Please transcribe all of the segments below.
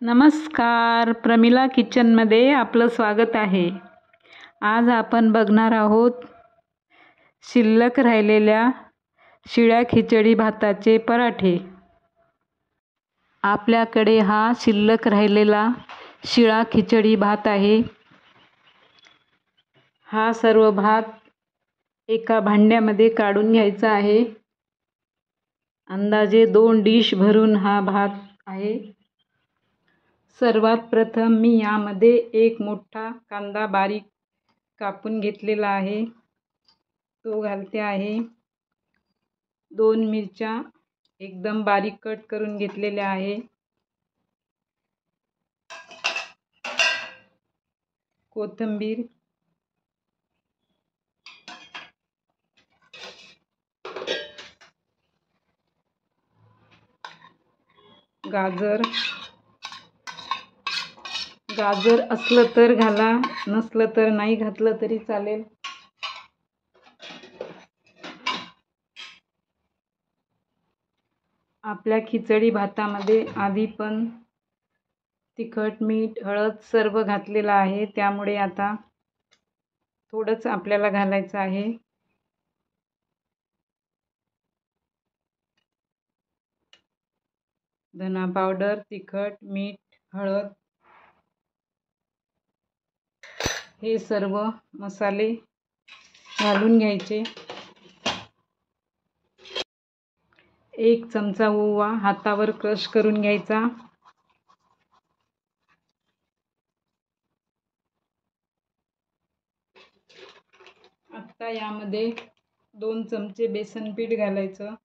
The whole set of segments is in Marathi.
नमस्कार, प्रमिला किचनमध्ये आपलं स्वागत आहे। आज आपण बघणार आहोत शिल्लक राहिलेल्या शिळ्या खिचडी भाताचे पराठे। आपल्याकडे हा शिल्लक राहिलेला शिळा खिचडी भात आहे। हा सर्व भात एका भांड्यामध्ये काढून घ्यायचा आहे। अंदाजे 2 डिश भरून हा भात आहे। सर्वात प्रथम मी यामध्ये एक मोठा कांदा बारीक कापून घेतलेला आहे, तो घालते आहे। 2 मिरच्या एकदम बारीक कट करून घेतलेल्या आहे। कोथिंबीर, गाजर असलं तर घाला, नसलं तर नाही घातलं तरी चालेल। आपल्या खिचडी भातामध्ये आधी पण तिखट, मीठ, हळद सर्व घातलेलं आहे, त्यामुळे आता थोडंच आपल्याला घालायचं आहे। धना पावडर, तिखट, मीठ, हळद हे सर्व मसाले घालून घ्यायचे। 1 चमचा ओवा हातावर क्रश करून घ्यायचा। आता यामध्ये 2 चमचे बेसन पीठ घालायचं।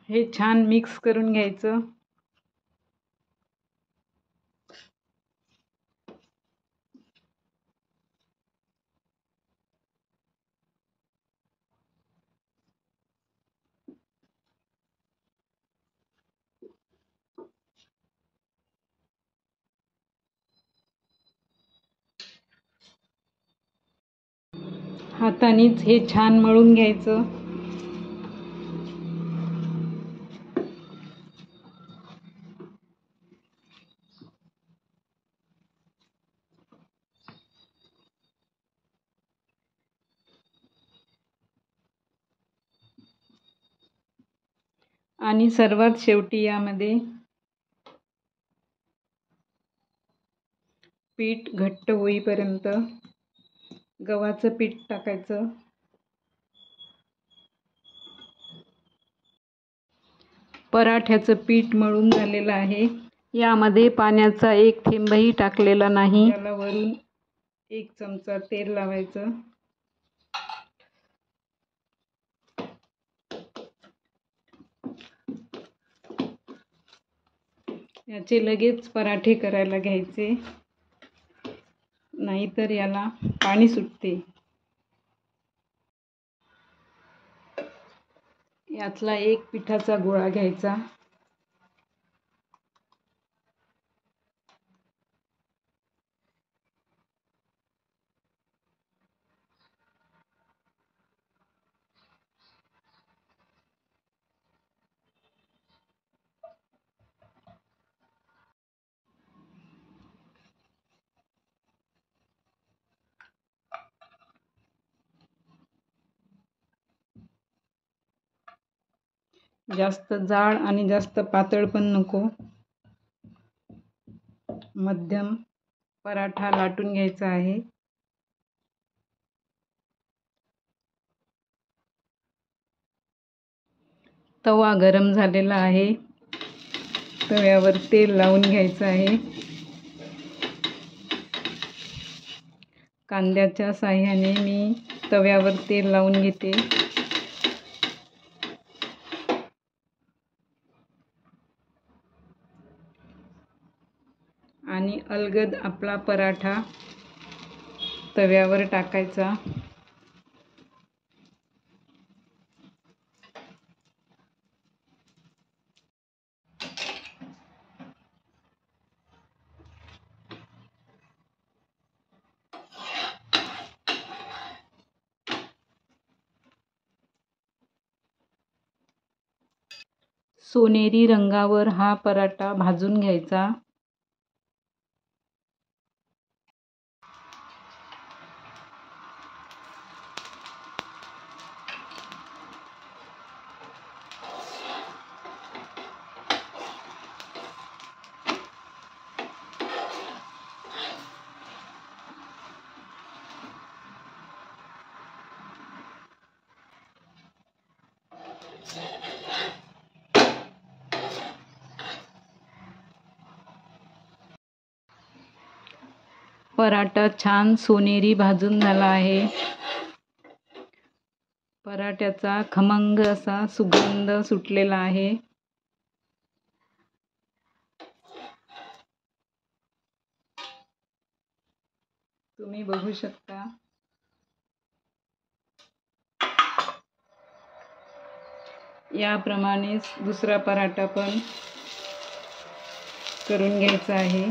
हे छान मिक्स करून घ्यायचं। हातानेच हे छान मळून घ्यायचं। आणि सर्वात शेवटी यामध्ये पीठ घट्ट होईपर्यंत गव्हाचं पीठ टाकायचं। पराठ्याचं पीठ मळून झालेलं आहे। यामध्ये पाण्याचा 1 थेंबही टाकलेला नाही। याला वरून 1 चमचा तेल लावायचं। याचे लगेच पराठे करायला घ्यायचे, नाहीतर याला पाणी सुटते। यातला 1 पिठाचा गोळा घ्यायचा। जास्त जाड आणि जास्त पातळ पण नको, मध्यम पराठा लाटून घ्यायचा आहे। तवा गरम झालेला आहे, तव्यावर तेल लावून घ्यायचं आहे। कांद्याच्या साहाय्याने मी तव्यावर तेल लावून घेते। आणि अलगद आपला पराठा तव्यावर टाकायचा। सोनेरी रंगावर हा पराठा भाजून घ्यायचा. पराठा छान सोनेरी भाजून झाला आहे. पराठ्याचा खमंग असा सुगंध सुटलेला आहे. तुम्ही बघू शकता. याप्रमाणेच दुसरा पराठा पण करून घ्यायचा आहे.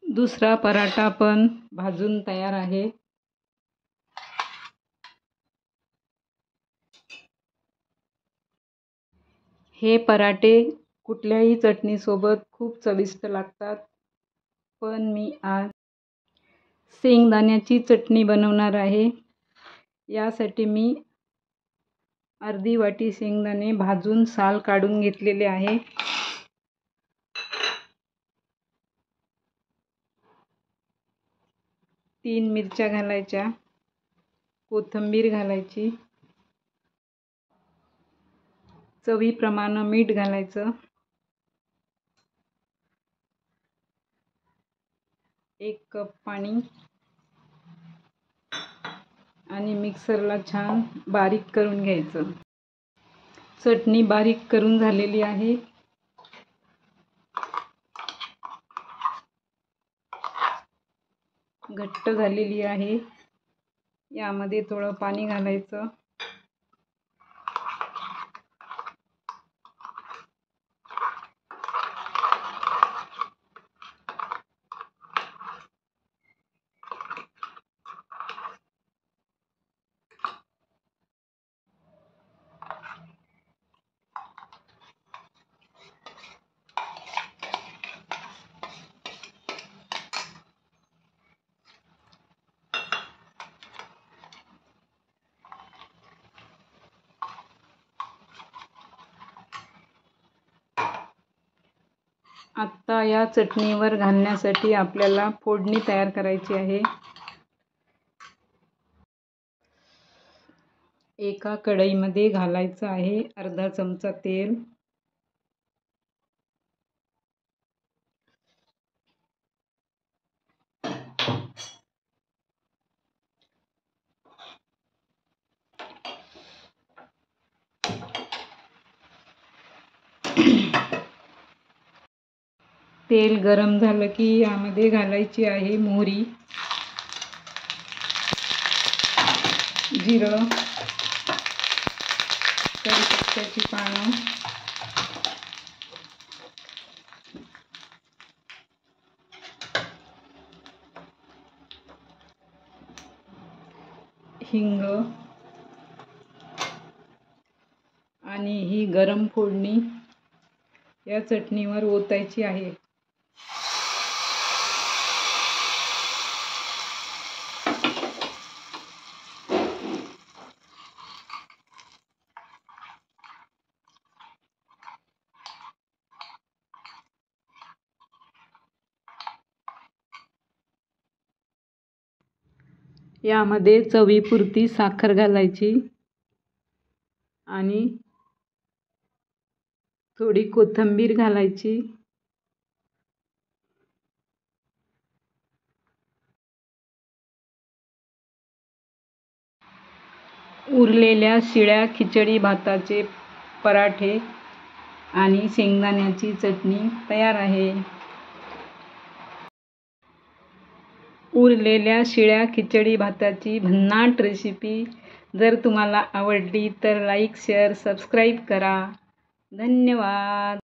दुसरा पराठा पण भाजून तयार आहे. हे पराठे कुठल्याही चटणीसोबत खूप चविष्ट लागतात. पण मी आज शेंगदाण्याची चटणी बनवणार आहे. यासाठी मी अर्धी वाटी शेंगदाणे भाजून साल काढून घेतलेले आहे. 3 मिरच्या घालायच्या, कोथिंबीर घालायची, चवीप्रमाणे मीठ घालायचं, 1 कप पाणी आणि मिक्सरला छान बारीक करून घ्यायचं. चटणी बारीक करून झालेली आहे. घट्ट झालेली आहे. यामध्ये थोडं पाणी घालायचं. आता या चटणीवर घालण्यासाठी आपल्याला फोडणी तयार करायची आहे. एका कढईमध्ये घालायचं आहे अर्धा चमचा तेल. तेल गरम झालं की यामध्ये घालायची आहे मोहरी, जिरं, कढीपत्त्याची पानं, हिंग आणि ही गरम फोडणी या चटणीवर ओतायची आहे. यामध्ये चवीपुरती साखर घालायची आणि थोडी कोथिंबीर घालायची. उरलेल्या शिळ्या खिचडी भाताचे पराठे आणि शेंगदाण्याची चटणी तयार आहे. उरलेल्या शिळ्या खिचडी भाताची भन्नाट रेसिपी जर तुम्हाला आवडली तर लाईक, शेअर, सबस्क्राईब करा. धन्यवाद.